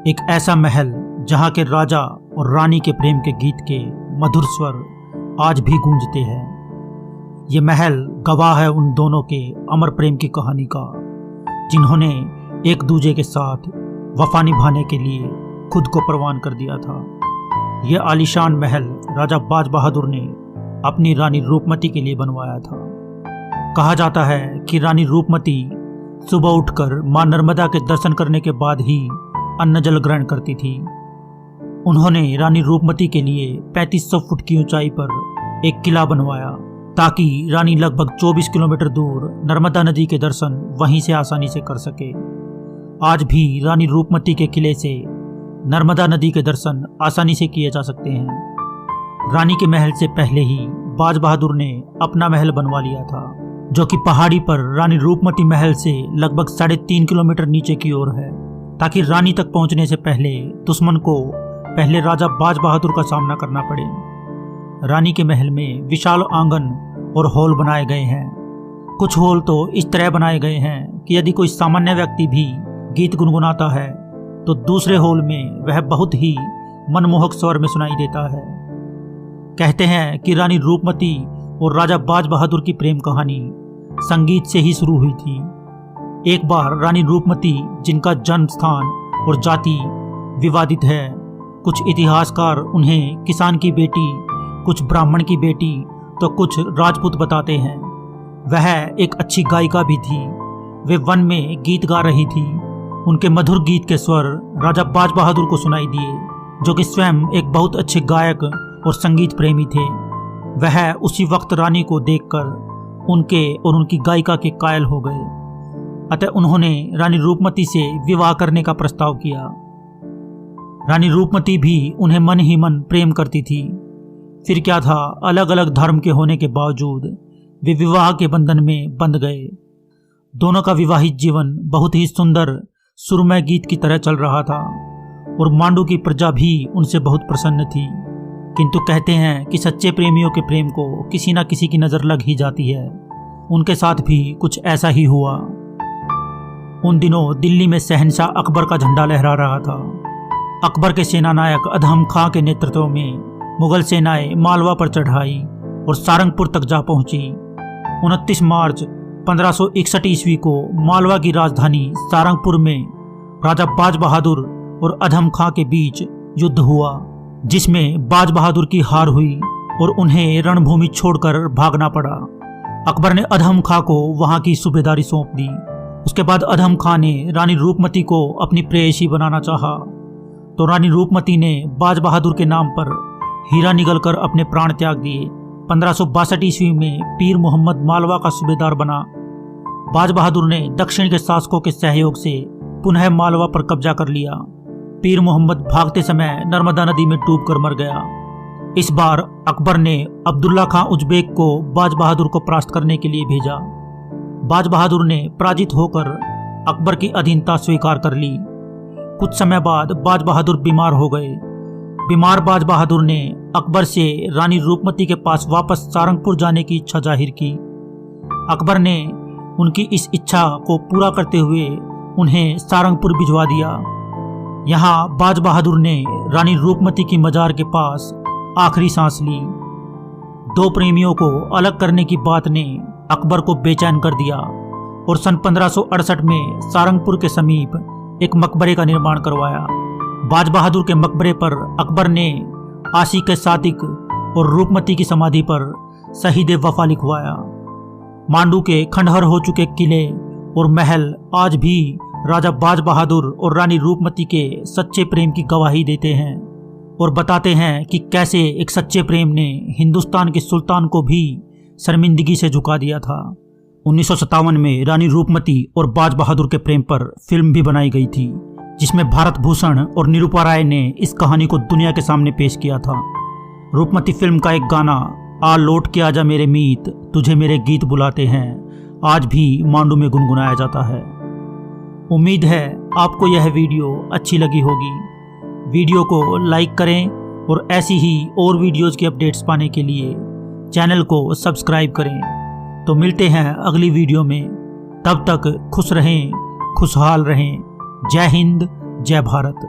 एक ऐसा महल जहां के राजा और रानी के प्रेम के गीत के मधुर स्वर आज भी गूंजते हैं। ये महल गवाह है उन दोनों के अमर प्रेम की कहानी का, जिन्होंने एक दूजे के साथ वफा निभाने के लिए खुद को परवान कर दिया था। यह आलीशान महल राजा बाज बहादुर ने अपनी रानी रूपमती के लिए बनवाया था। कहा जाता है कि रानी रूपमती सुबह उठकर मां नर्मदा के दर्शन करने के बाद ही अन्न जल ग्रहण करती थी। उन्होंने रानी रूपमती के लिए 3500 फुट की ऊंचाई पर एक किला बनवाया ताकि रानी लगभग 24 किलोमीटर दूर नर्मदा नदी के दर्शन वहीं से आसानी से कर सके। आज भी रानी रूपमती के किले से नर्मदा नदी के दर्शन आसानी से किए जा सकते हैं। रानी के महल से पहले ही बाज बहादुर ने अपना महल बनवा लिया था, जो कि पहाड़ी पर रानी रूपमती महल से लगभग 3.5 किलोमीटर नीचे की ओर है, ताकि रानी तक पहुंचने से पहले दुश्मन को पहले राजा बाज बहादुर का सामना करना पड़े। रानी के महल में विशाल आंगन और हॉल बनाए गए हैं। कुछ हॉल तो इस तरह बनाए गए हैं कि यदि कोई सामान्य व्यक्ति भी गीत गुनगुनाता है तो दूसरे हॉल में वह बहुत ही मनमोहक स्वर में सुनाई देता है। कहते हैं कि रानी रूपमती और राजा बाज बहादुर की प्रेम कहानी संगीत से ही शुरू हुई थी। एक बार रानी रूपमती, जिनका जन्म स्थान और जाति विवादित है, कुछ इतिहासकार उन्हें किसान की बेटी, कुछ ब्राह्मण की बेटी तो कुछ राजपूत बताते हैं। वह एक अच्छी गायिका भी थी। वे वन में गीत गा रही थी। उनके मधुर गीत के स्वर राजा बाज बहादुर को सुनाई दिए, जो कि स्वयं एक बहुत अच्छे गायक और संगीत प्रेमी थे। वह उसी वक्त रानी को देखकर उनके और उनकी गायिका के कायल हो गए। अतः उन्होंने रानी रूपमती से विवाह करने का प्रस्ताव किया। रानी रूपमती भी उन्हें मन ही मन प्रेम करती थी। फिर क्या था, अलग अलग धर्म के होने के बावजूद वे विवाह के बंधन में बंध गए। दोनों का विवाहित जीवन बहुत ही सुंदर सुरमय गीत की तरह चल रहा था और मांडू की प्रजा भी उनसे बहुत प्रसन्न थी। किंतु कहते हैं कि सच्चे प्रेमियों के प्रेम को किसी न किसी की नजर लग ही जाती है। उनके साथ भी कुछ ऐसा ही हुआ। उन दिनों दिल्ली में शहंशाह अकबर का झंडा लहरा रहा था। अकबर के सेनानायक अदहम खां के नेतृत्व में मुगल सेनाएं मालवा पर चढ़ाई और सारंगपुर तक जा पहुंची। 29 मार्च 1561 ईस्वी को मालवा की राजधानी सारंगपुर में राजा बाज बहादुर और अदहम खां के बीच युद्ध हुआ, जिसमें बाज बहादुर की हार हुई और उन्हें रणभूमि छोड़कर भागना पड़ा। अकबर ने अदहम खां को वहां की सूबेदारी सौंप दी। उसके बाद अदहम खां ने रानी रूपमती को अपनी प्रेयसी बनाना चाहा, तो रानी रूपमती ने बाज बहादुर के नाम पर हीरा निगलकर अपने प्राण त्याग दिए। 1562 ईस्वी में पीर मोहम्मद मालवा का सूबेदार बना। बाज बहादुर ने दक्षिण के शासकों के सहयोग से पुनः मालवा पर कब्जा कर लिया। पीर मोहम्मद भागते समय नर्मदा नदी में डूबकर मर गया। इस बार अकबर ने अब्दुल्ला खां उज्बेक को बाज बहादुर को परास्त करने के लिए भेजा। बाज बहादुर ने पराजित होकर अकबर की अधीनता स्वीकार कर ली। कुछ समय बाद बाज बहादुर बीमार हो गए। बीमार बाज बहादुर ने अकबर से रानी रूपमती के पास वापस सारंगपुर जाने की इच्छा जाहिर की। अकबर ने उनकी इस इच्छा को पूरा करते हुए उन्हें सारंगपुर भिजवा दिया। यहाँ बाज बहादुर ने रानी रूपमती की मजार के पास आखिरी सांस ली। दो प्रेमियों को अलग करने की बात ने अकबर को बेचैन कर दिया और सन 1568 में सारंगपुर के समीप एक मकबरे का निर्माण करवाया। बाज बहादुर के मकबरे पर अकबर ने आशिक सादिक और रूपमती की समाधि पर शहीद वफा लिखवाया। मांडू के खंडहर हो चुके किले और महल आज भी राजा बाज बहादुर और रानी रूपमती के सच्चे प्रेम की गवाही देते हैं और बताते हैं कि कैसे एक सच्चे प्रेम ने हिंदुस्तान के सुल्तान को भी शर्मिंदगी से झुका दिया था। 1957 में रानी रूपमती और बाज बहादुर के प्रेम पर फिल्म भी बनाई गई थी, जिसमें भारत भूषण और निरूपा राय ने इस कहानी को दुनिया के सामने पेश किया था। रूपमती फिल्म का एक गाना आ लौट के आजा मेरे मीत तुझे मेरे गीत बुलाते हैं आज भी मांडू में गुनगुनाया जाता है। उम्मीद है आपको यह वीडियो अच्छी लगी होगी। वीडियो को लाइक करें और ऐसी ही और वीडियोज़ की अपडेट्स पाने के लिए चैनल को सब्सक्राइब करें। तो मिलते हैं अगली वीडियो में। तब तक खुश रहें, खुशहाल रहें। जय हिंद, जय भारत।